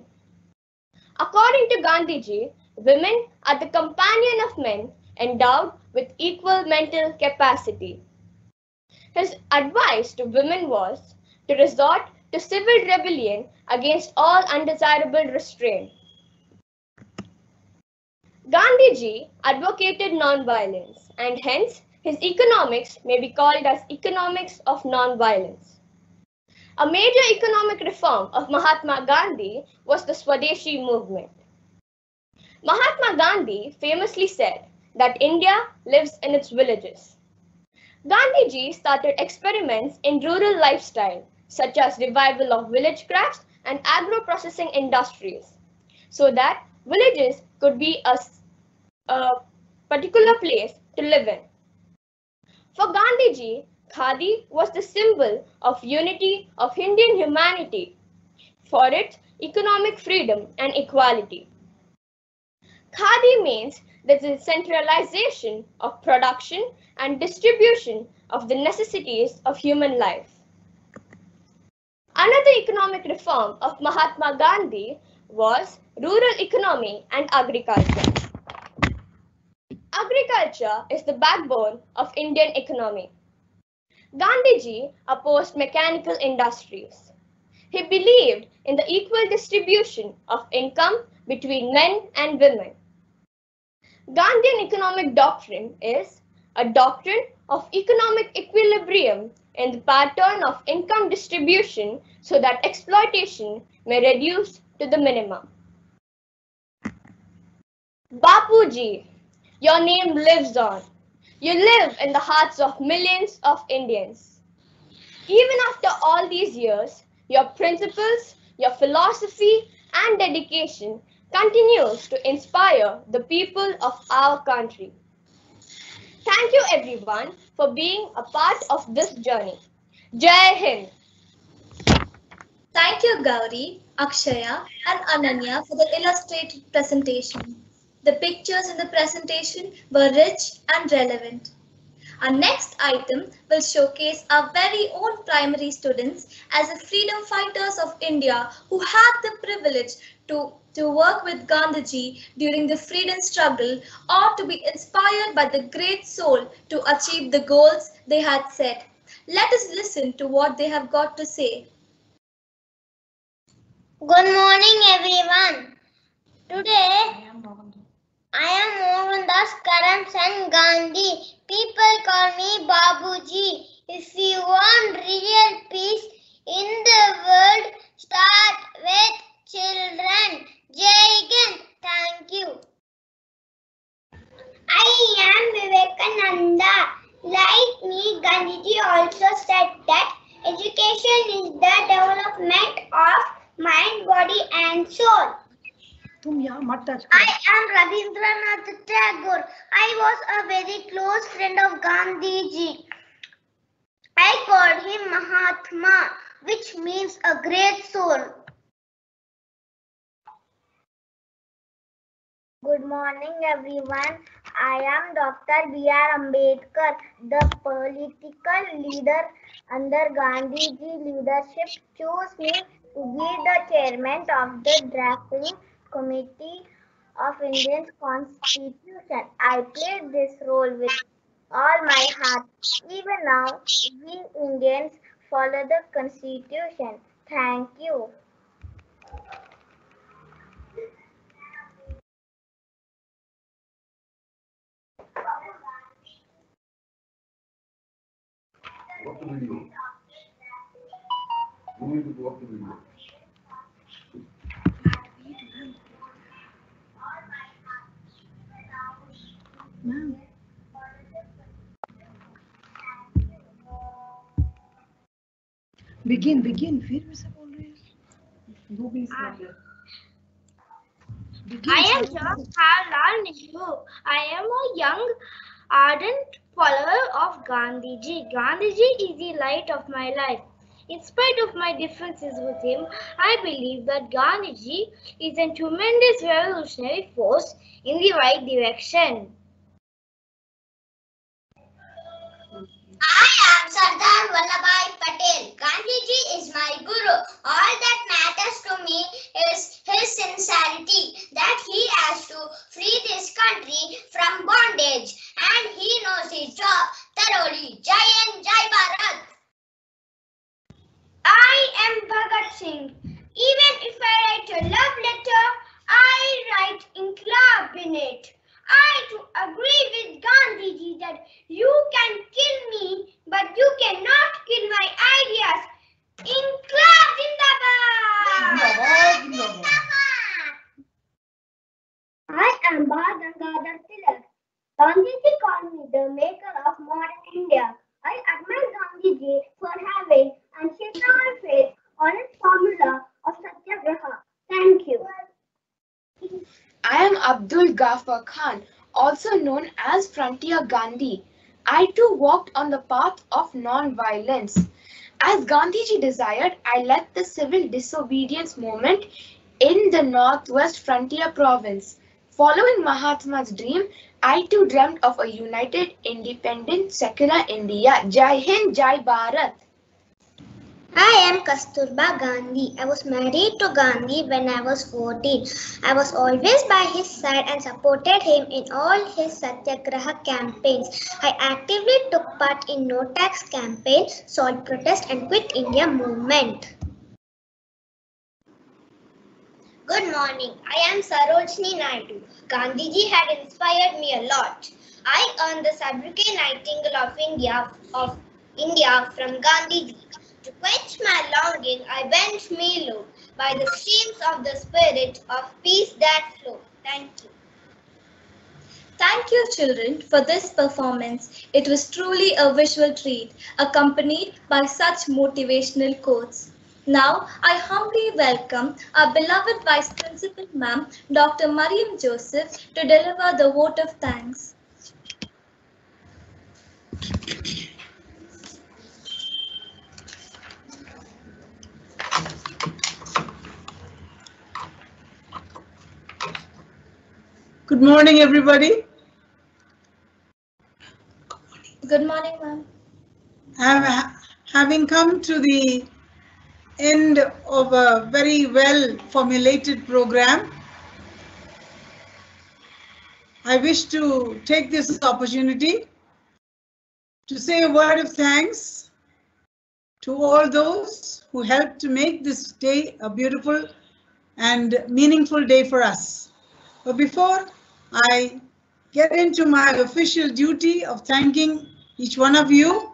According to Gandhiji, women are the companion of men endowed with equal mental capacity. His advice to women was to resort to civil rebellion against all undesirable restraint. Gandhiji advocated non-violence, and hence his economics may be called as economics of non-violence. A major economic reform of Mahatma Gandhi was the Swadeshi movement. Mahatma Gandhi famously said that India lives in its villages. Gandhiji started experiments in rural lifestyle, such as revival of village crafts and agro-processing industries, so that villages could be a particular place to live in. For Gandhiji, Khadi was the symbol of unity of Indian humanity for its economic freedom and equality. Khadi means the decentralization of production and distribution of the necessities of human life. Another economic reform of Mahatma Gandhi was rural economy and agriculture. Agriculture is the backbone of Indian economy. Gandhiji opposed mechanical industries. He believed in the equal distribution of income between men and women. Gandhian economic doctrine is a doctrine of economic equilibrium in the pattern of income distribution so that exploitation may reduce to the minimum. Bapuji, your name lives on. You live in the hearts of millions of Indians. Even after all these years, your principles, your philosophy and dedication continues to inspire the people of our country. Thank you everyone for being a part of this journey. Jai Hind! Thank you Gauri, Akshaya and Ananya for the illustrated presentation. The pictures in the presentation were rich and relevant. Our next item will showcase our very own primary students as the freedom fighters of India who had the privilege to work with Gandhiji during the freedom struggle or to be inspired by the great soul to achieve the goals they had set. Let us listen to what they have got to say. Good morning everyone. Today, I am Mohandas Karamchand Gandhi. People call me Babuji. If you want real peace in the world, start with children. Jai Hind. Thank you. I am Vivekananda. Like me, Gandhiji also said that education is the development of mind, body and soul. I am Rabindranath Tagore. I was a very close friend of Gandhiji. I called him Mahatma, which means a great soul. Good morning, everyone. I am Dr. B.R. Ambedkar, the political leader under Gandhiji leadership. Chose me to be the chairman of the drafting committee of Indian Constitution. I played this role with all my heart. Even now, we Indians follow the Constitution. Thank you. Off the video. You need to go off the video. begin फिर से बोल रहे हैं 2 20 I am Jawaharlal Nehru. I am a young, ardent follower of Gandhiji. Gandhiji is the light of my life. In spite of my differences with him, I believe that Gandhiji is a tremendous revolutionary force in the right direction. I am Sardar Vallabhbhai Patel. Gandhiji is my guru. All that matters to me is his sincerity, that he has to free this country from bondage, and he knows his job thoroughly. Jai Hind, Jai Bharat. I am Bhagat Singh. Even if I write a love letter, I write Inqilab in it. I too agree with Gandhiji that you can kill me, but you cannot kill my ideas. Inqilab Zindabad! I am Bal Gangadhar Tilak. Gandhiji called me the maker of modern India. I admire Gandhiji for having and set my faith on his formula of Satyagraha. Thank you. I am Abdul Ghaffar Khan, also known as Frontier Gandhi. I too walked on the path of non-violence. As Gandhiji desired, I led the civil disobedience movement in the Northwest Frontier Province. Following Mahatma's dream, I too dreamt of a united, independent, secular India. Jai Hind, Jai Bharat. I am Kasturba Gandhi. I was married to Gandhi when I was 14. I was always by his side and supported him in all his Satyagraha campaigns. I actively took part in No Tax campaign, Salt Protest and Quit India movement. Good morning. I am Sarojini Naidu. Gandhiji had inspired me a lot. I earned the Sobriquet Nightingale of India from Gandhiji. To quench my longing, I went Melu by the streams of the spirit of peace that flow. Thank you. Thank you, children, for this performance. It was truly a visual treat, accompanied by such motivational quotes. Now, I humbly welcome our beloved Vice Principal, Ma'am, Dr. Mariam Joseph, to deliver the vote of thanks. Good morning, everybody. Good morning, ma'am. Having come to the end of a very well formulated program, I wish to take this opportunity to say a word of thanks to all those who helped to make this day a beautiful and meaningful day for us. But before I get into my official duty of thanking each one of you,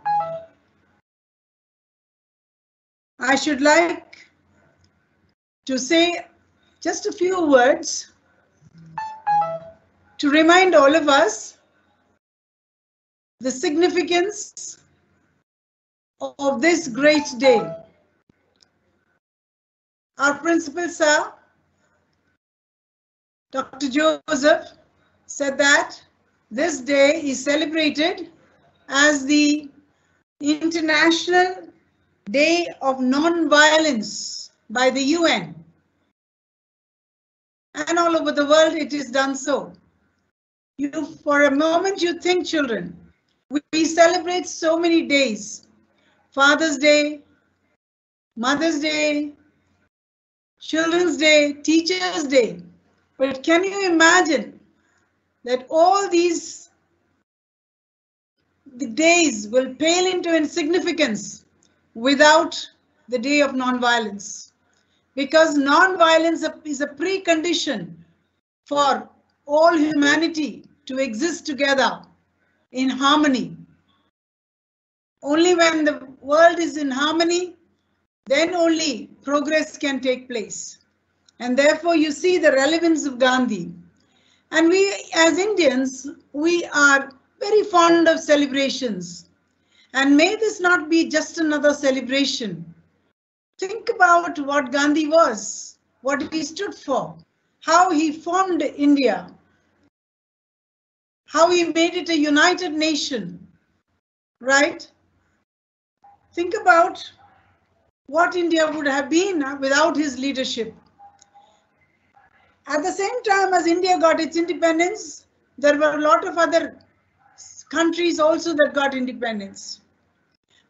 I should like to say just a few words to remind all of us the significance of this great day. Our principal, sir, Dr. Joseph, said that this day is celebrated as the International Day of Non-Violence by the UN. And all over the world it is done so. For a moment you think, children, we celebrate so many days. Father's Day, Mother's Day, Children's Day, Teacher's Day. But can you imagine that all these days will pale into insignificance without the Day of Non-Violence? Because non-violence is a precondition for all humanity to exist together in harmony. Only when the world is in harmony, then only progress can take place. And therefore you see the relevance of Gandhi. And we as Indians, we are very fond of celebrations. And may this not be just another celebration. Think about what Gandhi was, what he stood for, how he formed India, how he made it a united nation, right? Think about what India would have been without his leadership. At the same time as India got its independence, there were a lot of other countries also that got independence.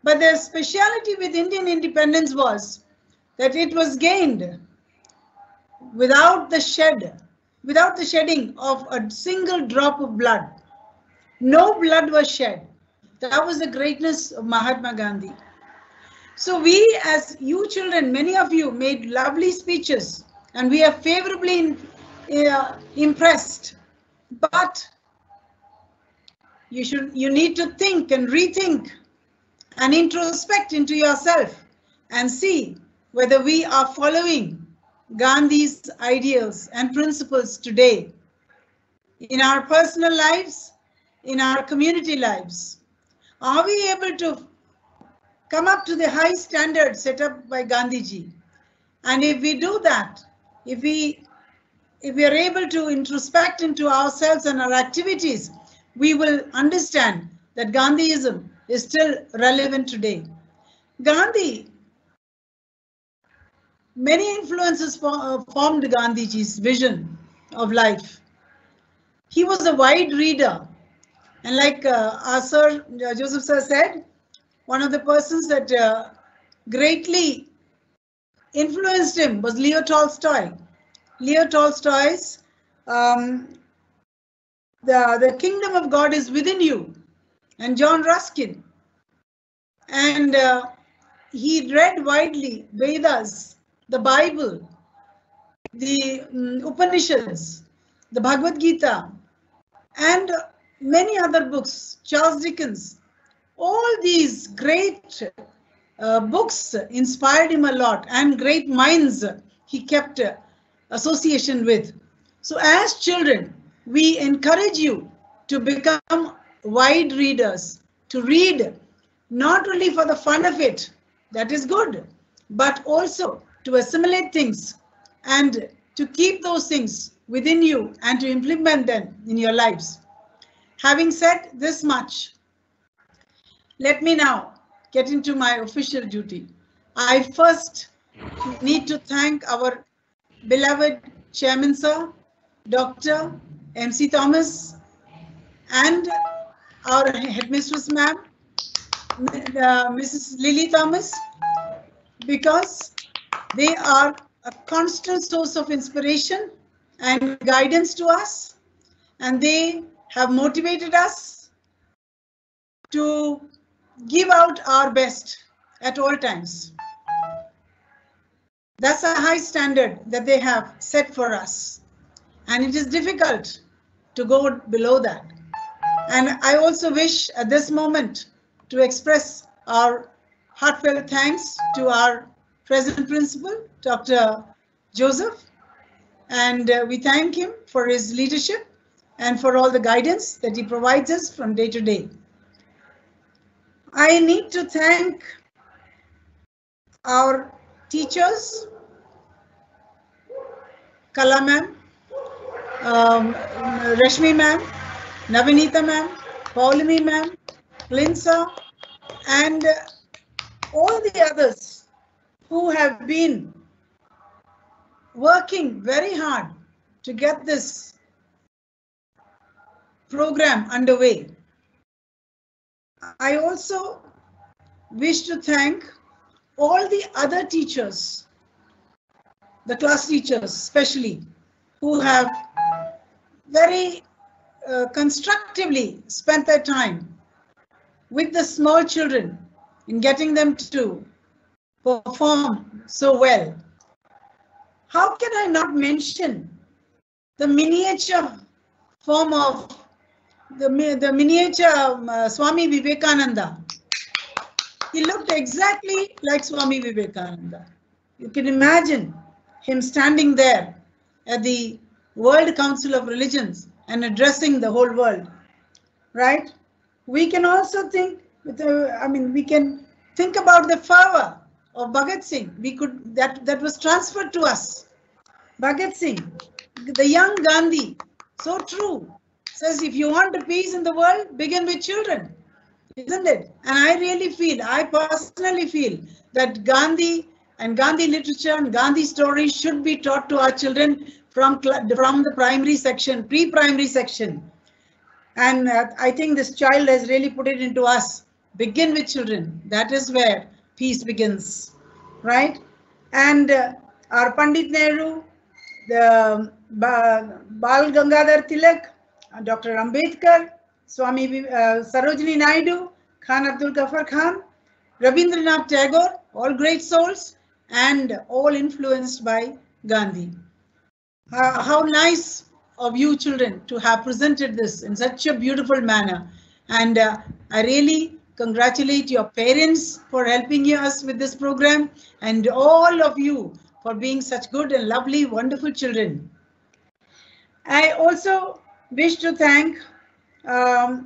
But the speciality with Indian independence was that it was gained without the shedding of a single drop of blood. No blood was shed. That was the greatness of Mahatma Gandhi. So we as you children, many of you made lovely speeches and we are favorably impressed. But you need to think and rethink and introspect into yourself and see whether we are following Gandhi's ideals and principles today in our personal lives, in our community lives. Are we able to come up to the high standards set up by Gandhiji? And if we do that, if we are able to introspect into ourselves and our activities, we will understand that Gandhiism is still relevant today. Gandhi, many influences formed Gandhiji's vision of life. He was a wide reader. And like our sir, Joseph sir said, one of the persons that greatly influenced him was Leo Tolstoy. Leo Tolstoy's The Kingdom of God is Within You, and John Ruskin. And he read widely Vedas, the Bible, the Upanishads, the Bhagavad Gita, and many other books, Charles Dickens. All these great books inspired him a lot, and great minds he kept association with. So as children, we encourage you to become wide readers, to read not only for the fun of it, that is good, but also to assimilate things and to keep those things within you and to implement them in your lives. Having said this much, let me now get into my official duty. I first need to thank our beloved Chairman Sir, Dr. MC Thomas, and our Headmistress Ma'am, Mrs. Lily Thomas, because they are a constant source of inspiration and guidance to us, and they have motivated us to give out our best at all times. That's a high standard that they have set for us. and it is difficult to go below that. And I also wish at this moment to express our heartfelt thanks to our present principal, Dr. Joseph, and we thank him for his leadership and for all the guidance that he provides us from day to day. I need to thank our teachers, Kala ma'am, Rashmi ma'am, Navinita ma'am, Paulimi ma'am, Linsa, and all the others who have been working very hard to get this program underway. I also wish to thank all the other teachers, the class teachers especially, who have very constructively spent their time with the small children in getting them to perform so well. How can I not mention the miniature form of the miniature Swami Vivekananda? He looked exactly like Swami Vivekananda. You can imagine him standing there at the World Council of Religions and addressing the whole world, right? We can also think, we can think about the fervor of Bhagat Singh. That was transferred to us. Bhagat Singh, the young Gandhi, so true, says if you want a peace in the world, begin with children, isn't it? And I personally feel that Gandhi and Gandhi literature and Gandhi stories should be taught to our children from the primary section, pre-primary section. And I think this child has really put it into us. Begin with children. That is where peace begins, right? And our Pandit Nehru, the Bal Gangadhar Tilak, Dr. Ambedkar, Swami Sarojini Naidu, Khan Abdul Ghaffar Khan, Rabindranath Tagore, all great souls and all influenced by Gandhi. How nice of you children to have presented this in such a beautiful manner. And I really congratulate your parents for helping us with this program and all of you for being such good and lovely, wonderful children. I also wish to thank all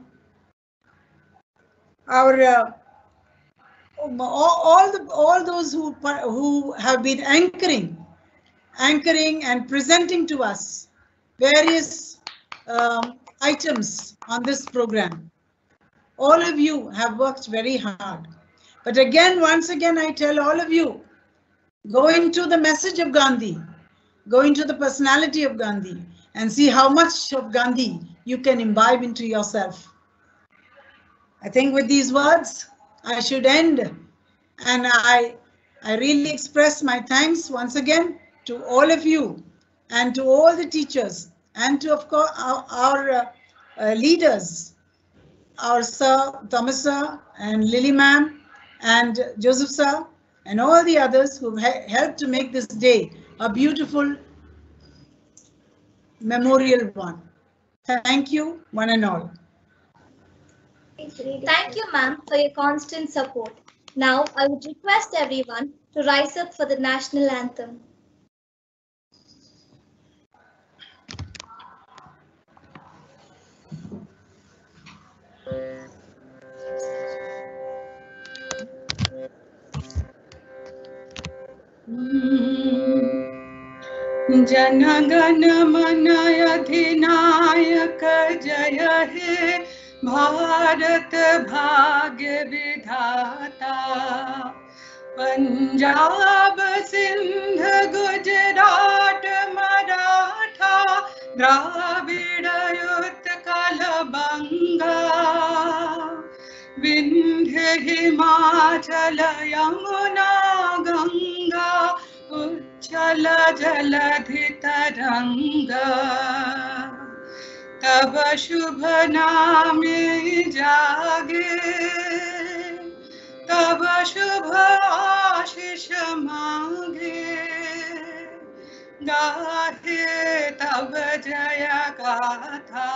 those who have been anchoring and presenting to us various items on this program. All of you have worked very hard. But again, once again, I tell all of you, go into the message of Gandhi, go into the personality of Gandhi, and see how much of Gandhi you can imbibe into yourself. I think with these words, I should end. And I really express my thanks once again to all of you and to all the teachers and to, of course, our leaders, our Sir Thomas Sir and Lily Ma'am and Joseph Sir and all the others who helped to make this day a beautiful memorial one. Thank you, one and all. Thank you, ma'am, for your constant support. Now, I would request everyone to rise up for the national anthem. जनगण मन अधिनायक जय हे भारत भाग्य विधाता पंजाब सिंध गुजरात मराठा द्राविड़ उत्कल बंगा विंध्य हिमाचल यमुना गंगा उच्चल जलधि तरंगा तब शुभ नामे जागे तब शुभ आशीष मांगे गाहे तब जय गाथा।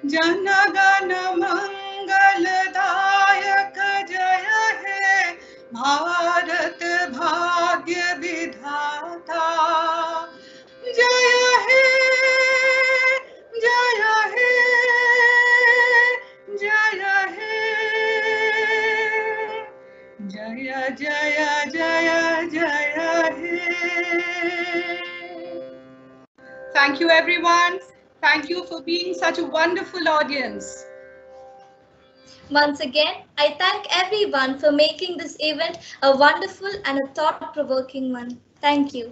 जन गण मंगलदायक जय हे भारत भाग्य विधाता। जय हे जय हे जय हे जय जय जय जय हे। Thank you everyone. Thank you for being such a wonderful audience. Once again, I thank everyone for making this event a wonderful and a thought-provoking one. Thank you.